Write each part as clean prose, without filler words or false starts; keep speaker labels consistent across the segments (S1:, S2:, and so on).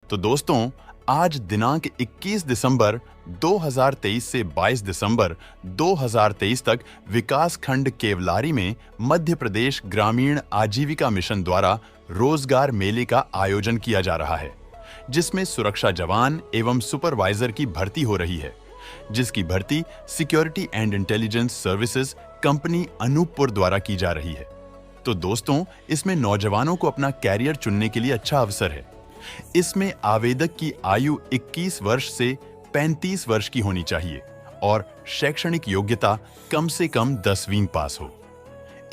S1: तो दोस्तों, आज दिनांक 21 दिसंबर 2023 से 22 दिसंबर 2023 तक विकास खंड केवलारी में मध्य प्रदेश ग्रामीण आजीविका मिशन द्वारा रोजगार मेले का आयोजन किया जा रहा है, जिसमें सुरक्षा जवान एवं सुपरवाइजर की भर्ती हो रही है, जिसकी भर्ती security and intelligence services company Anuppur द्वारा की जा रही है। तो दोस्तों, इसमें नौजवानों को अपना कैरियर चुनने के लिए अच्छा अवसर है। इसमें आवेदक की आयु 21 वर्ष से 35 वर्ष की होनी चाहिए और शैक्षणिक योग्यता कम से कम 10वीं पास हो।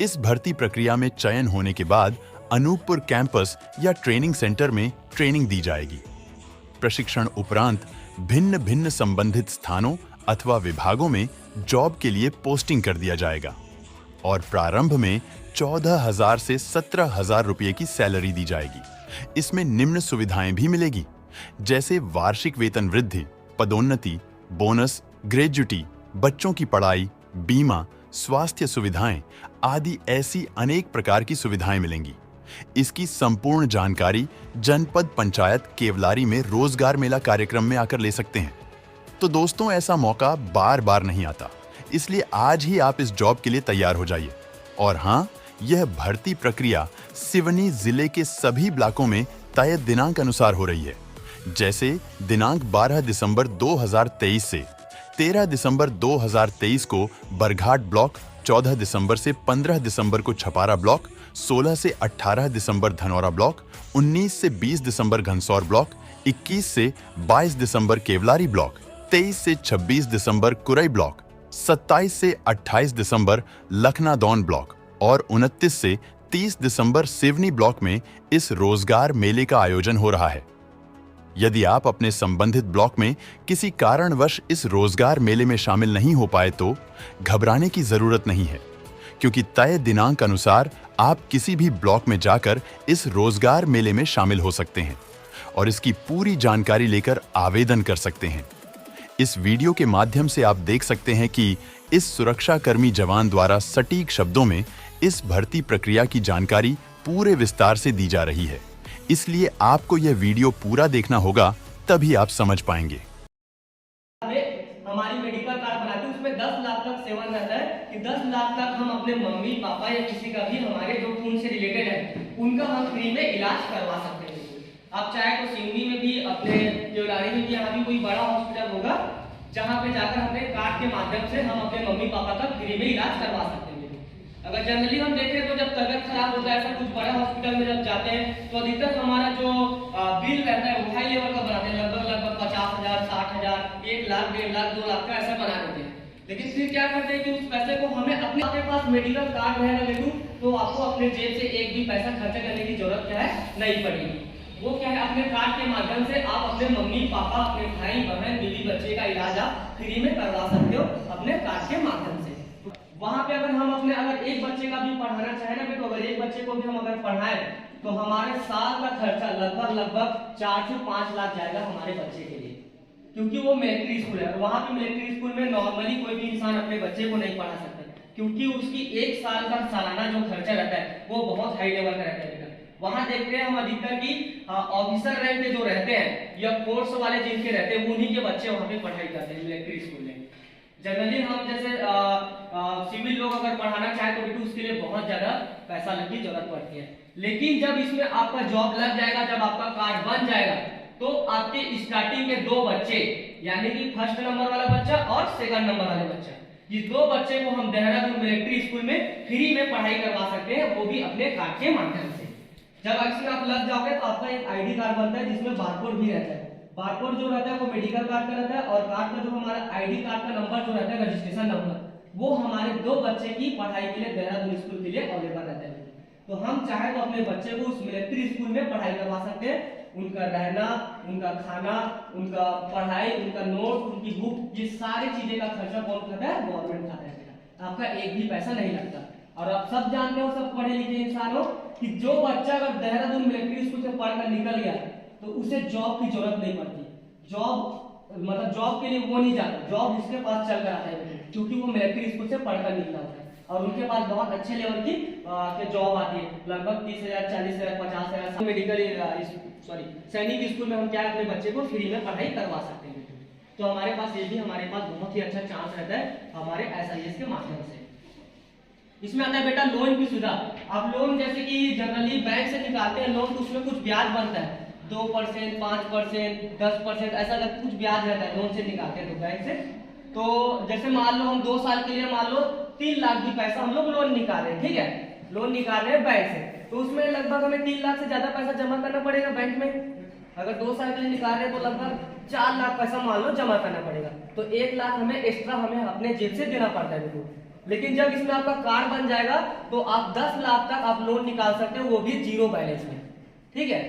S1: इस भर्ती प्रक्रिया में चयन होने के बाद अनूपपुर कैंपस या ट्रेनिंग सेंटर में ट्रेनिंग दी जाएगी। प्रशिक्षण उपरांत भिन्न भिन्न संबंधित स्थानों अथवा विभागों में जॉब के लिए पोस्टिंग कर दिया जाएगा और प्रारंभ में 14,000 से 17,000 रुपये की सैलरी दी जाएगी। इसमें निम्न सुविधाएं भी मिलेगी, जैसे वार्षिक वेतन वृद्धि, पदोन्नति, बोनस, ग्रेजुटी, बच्चों की पढ़ाई, बीमा, स्वास्थ्य सुविधाएं आदि ऐसी अनेक प्रकार की सुविधाएं मिलेंगी। इसकी संपूर्ण जानकारी जनपद पंचायत केवलारी में रोजगार मेला कार्यक्रम में आकर ले सकते हैं। तो दोस्तों, ऐसा मौका बार बार नहीं आता, इसलिए आज ही आप इस जॉब के लिए तैयार हो जाइए। और हाँ, यह भर्ती प्रक्रिया सिवनी जिले के सभी ब्लॉकों में तय दिनांक अनुसार हो रही है, जैसे दिनांक 12 दिसंबर 2023 से 13 दिसंबर 2023 को बरघाट ब्लॉक, 14 दिसंबर से 15 दिसंबर को छपारा ब्लॉक, 16 से 18 दिसंबर धनौरा ब्लॉक, 19 से 20 दिसंबर घनसौर ब्लॉक, 21 से 22 दिसंबर केवलारी ब्लॉक, 23 से 26 दिसंबर कुरई ब्लॉक, 27 से 28 दिसंबर लखनादौन ब्लॉक और 29 से 30 दिसंबर सिवनी ब्लॉक में इस रोजगार मेले का आयोजन हो रहा है। यदि आप अपने संबंधित ब्लॉक में किसी कारणवश इस रोजगार मेले में शामिल नहीं हो पाए तो घबराने की जरूरत नहीं है, क्योंकि तय दिनांक अनुसार आप किसी भी ब्लॉक में जाकर इस रोजगार मेले में शामिल हो सकते हैं और इसकी पूरी जानकारी लेकर आवेदन कर सकते हैं। इस वीडियो के माध्यम से आप देख सकते हैं कि इस सुरक्षाकर्मी जवान द्वारा सटीक शब्दों में इस भर्ती प्रक्रिया की जानकारी पूरे विस्तार से दी जा रही है, इसलिए आपको यह वीडियो पूरा देखना होगा, तभी आप समझ पाएंगे।
S2: हमारी मेडिकल कार्ड बनाते हैं, उसमें 10 लाख तक सेवन रहता है कि 10 लाख तक हम अपने मम्मी पापा या किसी का भी हमारे जो खून से रिलेटेड है उनका हम फ्री में इलाज करवा सकते हैं। आप चाहे तो सिवनी में भी, अपने केवलारी में भी, यहाँ भी कोई बड़ा हॉस्पिटल होगा जहाँ पे जाकर अपने कार्ड के माध्यम से हम अपने मम्मी पापा का फ्री में इलाज करवा सकते हैं। अगर जनरली हम देखें तो जब तबियत खराब होता है, ऐसा कुछ बड़ा हॉस्पिटल में जब जाते हैं तो अधिकतर हमारा जो बिल रहता है वो हाई लेवल का बनाते हैं, लगभग 50,000, 60,000, 1 लाख, 1.5 लाख, 2 लाख का ऐसा बना देते हैं। लेकिन फिर क्या करते हैं कि उस पैसे को हमें अपने आपके पास मेडिकल कार्ड रहेगा लेकिन तो आपको अपने जेब से एक भी पैसा खर्चा करने की जरूरत क्या है नहीं पड़ेगी। वो क्या है, अपने कार्ड के माध्यम से आप अपने मम्मी पापा, अपने भाई बहन, बीवी बच्चे का इलाज आप फ्री में करवा सकते हो अपने कार्ड के माध्यम से। वहां पे अगर हम अगर एक बच्चे का भी पढ़ाना चाहे ना, तो अगर एक बच्चे को भी हम अगर पढ़ाएं तो हमारे साल का खर्चा लगभग 4 से 5 लाख जाएगा हमारे बच्चे के लिए, क्योंकि वो मिलिट्री स्कूल है। वहां पे मिलिट्री स्कूल में नॉर्मली कोई भी इंसान अपने बच्चे को नहीं पढ़ा सकता, क्योंकि उसकी 1 साल का सालाना जो खर्चा रहता है वो बहुत हाई लेवल का रहता है। वहां देखते हैं हम अधिकतर की ऑफिसर रैंक के जो रहते हैं या फोर्स वाले जिनके रहते हैं उन्हीं के बच्चे वहां पे पढ़ाई करते हैं मिलिट्री स्कूल में। जनरली हम जैसे सिविल लोग अगर पढ़ाना चाहे तो भी उसके लिए बहुत ज्यादा पैसा की जरूरत पड़ती है। लेकिन जब इसमें आपका जॉब लग जाएगा, जब आपका कार्ड बन जाएगा, तो आपके स्टार्टिंग के 2 बच्चे, यानी कि फर्स्ट नंबर वाला बच्चा और सेकंड नंबर वाले बच्चा, ये 2 बच्चे को हम देहरादून मिलिट्री स्कूल में फ्री में पढ़ाई करवा सकते हैं, वो भी अपने कार्ड के माध्यम से। जब इसमें आप लग जाओगे तो आपका एक आईडी कार्ड बनता है जिसमें बारकोड भी रहता है। बारकोड जो रहता है वो मेडिकल कार्ड का रहता है और कार्ड का जो हमारा आईडी कार्ड का नंबर जो रहता है, रजिस्ट्रेशन नंबर, वो हमारे 2 बच्चे की पढ़ाई के लिए देहरादून स्कूल के लिए अवेलेबल रहता है। तो हम चाहे तो अपने बच्चे को उस मिलिट्री स्कूल में पढ़ाई करवा सकते हैं। उनका रहना, उनका खाना, उनका पढ़ाई, उनका नोट, उनकी बुक, ये सारी चीजें का खर्चा कौन खाता है? गवर्नमेंट खाता है। आपका एक भी पैसा नहीं लगता। और आप सब जानते हो, सब पढ़े लिखे इंसान हो, कि जो बच्चा अगर देहरादून मिलिट्री स्कूल से पढ़कर निकल गया तो उसे जॉब की जरूरत नहीं पड़ती। जॉब के लिए वो नहीं जाता, जॉब उसके पास चल कर आता है, क्योंकि वो मिलिट्री स्कूल से पढ़कर निकला होता है। और उनके पास बहुत अच्छे लेवल की जॉब आती है, लगभग 30,000, 40,000, 50,000। मेडिकल सैनिक स्कूल में हम क्या अपने बच्चे को फ्री में पढ़ाई करवा सकते हैं। तो हमारे पास बहुत ही अच्छा चांस रहता है हमारे SIS के माध्यम से। इसमें आता है बेटा लोन की सुविधा। आप लोन जैसे कि जनरली बैंक से निकालते हैं लोन, तो उसमें कुछ ब्याज बनता है, 2%, 5%, 10%, ऐसा कुछ ब्याज रहता है लोन से निकालते हैं तो बैंक से। तो जैसे मान लो हम 2 साल के लिए मान लो 3 लाख भी पैसा हम लोग लोन निकाल रहे हैं, ठीक है, लोन निकाल रहे हैं बैंक से, तो उसमें लगभग हमें 3 लाख से ज्यादा पैसा जमा करना पड़ेगा बैंक में। अगर 2 साल के लिए निकाल रहे हैं तो लगभग 4 लाख पैसा मान लो जमा करना पड़ेगा, तो 1 लाख हमें एक्स्ट्रा हमें अपने जेब से देना पड़ता है देखो। लेकिन जब इसमें आपका कार्ड बन जाएगा तो आप 10 लाख तक आप लोन निकाल सकते हो, वो भी 0 बैलेंस में, ठीक है,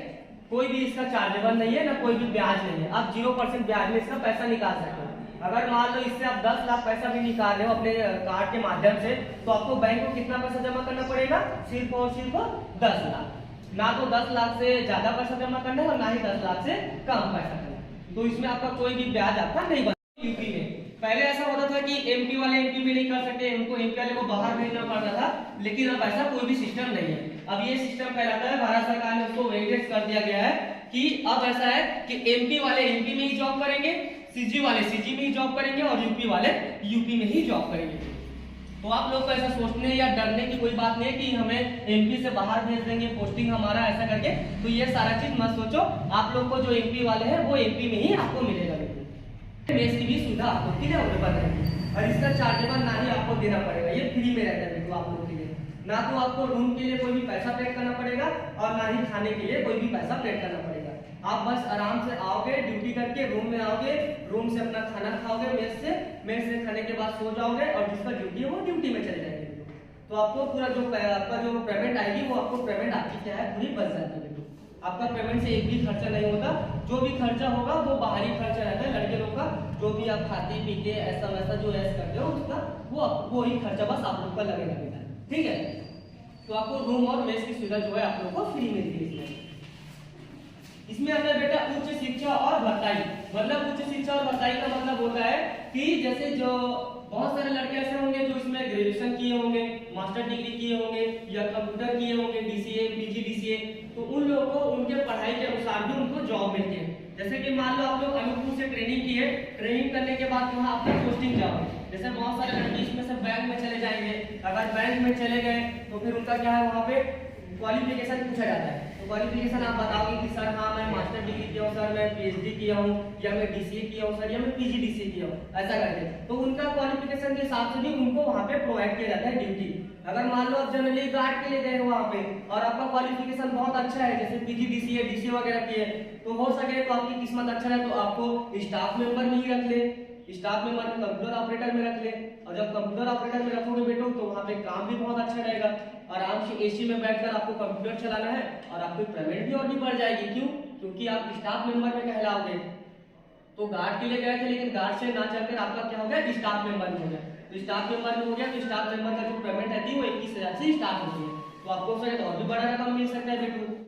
S2: कोई भी इसका चार्जेबल नहीं है, ना कोई भी ब्याज नहीं है, आप 0% ब्याज में इसका पैसा निकाल सकते हो। अगर मान लो इससे आप 10 लाख पैसा भी निकाल रहे हो अपने कार्ड के माध्यम से, तो आपको बैंक को कितना पैसा जमा करना पड़ेगा, सिर्फ और सिर्फ 10 लाख। ना तो 10 लाख से ज्यादा पैसा जमा करना है और ना ही 10 लाख से कम पैसा करना है, तो इसमें आपका कोई भी ब्याज आपका नहीं बनता। यूपी में पहले ऐसा होता था कि MP वाले MP में नहीं कर सकते, उनको MP वाले को बाहर भेजना पड़ता था, लेकिन अब ऐसा कोई भी सिस्टम नहीं है। अब ये सिस्टम कहलाता है, भारत सरकार ने उसको वेटेज कर दिया गया है कि अब ऐसा है कि MP वाले MP में ही जॉब करेंगे, CG वाले CG में ही जॉब करेंगे और UP वाले UP में ही जॉब करेंगे। तो आप लोग को ऐसा सोचने या डरने की कोई बात नहीं है कि हमें MP से बाहर भेज देंगे पोस्टिंग हमारा ऐसा करके, तो ये सारा चीज मत सोचो। आप लोग को जो MP वाले हैं वो MP में ही आपको मिलेगा। मेस की भी सुविधा आपको अवेलेबल रहेगी और इसका चार्जेबल ना ही आपको देना पड़ेगा, ये फ्री में रहता है देखो आप लोग के लिए। ना तो आपको रूम के लिए कोई भी पैसा पे करना पड़ेगा और ना ही खाने के लिए कोई भी पैसा पे करना पड़ेगा। आप बस आराम से आओगे, ड्यूटी करके रूम में आओगे, रूम से अपना खाना खाओगे, मेस से खाने के बाद सो जाओगे और जिसका ड्यूटी है वो ड्यूटी में चले जाएंगे। तो आपको पूरा आपका जो पेमेंट आएगी वो आपको पेमेंट आपकी क्या है पूरी बच जाती है। आपका पेमेंट से एक भी खर्चा नहीं होता, जो भी खर्चा होगा वो बाहरी खर्चा रहता है लड़के लोग का, जो भी आप खाते पीते ऐसा वैसा जो ऐसा करते हो उसका वो ही खर्चा बस आप लोग का लगेगा बेटा, ठीक है। तो आपको रूम और मेस की सुविधा जो है आप लोग को फ्री मिलती है। इसमें आता है बेटा उच्च शिक्षा और भत्ताई। मतलब उच्च शिक्षा और भत्ताई का मतलब होता है कि जैसे जो बहुत सारे लड़के ऐसे होंगे जो इसमें ग्रेजुएशन किए होंगे, मास्टर डिग्री किए होंगे या कंप्यूटर किए होंगे, DCA PG DCA, तो उन लोगों को उनके पढ़ाई के अनुसार भी उनको जॉब मिलती है। जैसे कि मान लो आप लोग अनूपपुर से ट्रेनिंग किए, ट्रेनिंग करने के बाद वहाँ आपका पोस्टिंग जाओगे, जैसे बहुत सारे लड़के इसमें से बैंक में चले जाएंगे। अगर बैंक में चले गए तो फिर उनका क्या है वहाँ पे क्वालिफिकेशन पूछा जाता है, तो क्वालिफिकेशन आप बताओगे कि सर हाँ मैं मास्टर डिग्री किया हूँ, सर मैं PhD किया हूँ, या मैं DCA किया हूँ सर, या मैं PG DCA किया हूँ, ऐसा करके तो उनका क्वालिफिकेशन के हिसाब से भी उनको वहाँ पे प्रोवाइड किया जाता है ड्यूटी। अगर मान लो आप जनरली गार्ड के लिए गए हो वहाँ पे और आपका क्वालिफिकेशन बहुत अच्छा है, जैसे PG DCA DCA वगैरह किए, तो हो सके तो आपकी किस्मत अच्छा है तो आपको स्टाफ मेंबर में ही रख ले, स्टाफ मेंबर में कंप्यूटर ऑपरेटर में रख ले। और जब कंप्यूटर ऑपरेटर में रखोगे बेटो तो वहाँ पे काम भी बहुत अच्छा रहेगा, आराम से AC में बैठकर आपको कंप्यूटर चलाना है और आपकी पेमेंट भी और भी बढ़ जाएगी। क्यों? क्योंकि आप स्टाफ मेंबर में कहलाओगे। तो गार्ड के लिए गए थे लेकिन गार्ड से ना चलकर आपका क्या हो गया, स्टाफ मेंबर में हो गया। तो स्टाफ मेंबर में हो गया तो स्टाफ मेंबर का जो पेमेंट रहती है वो 21,000 से स्टार्ट होती है, तो आपको शायद और भी बड़ा रकम मिल सकता है बेटू।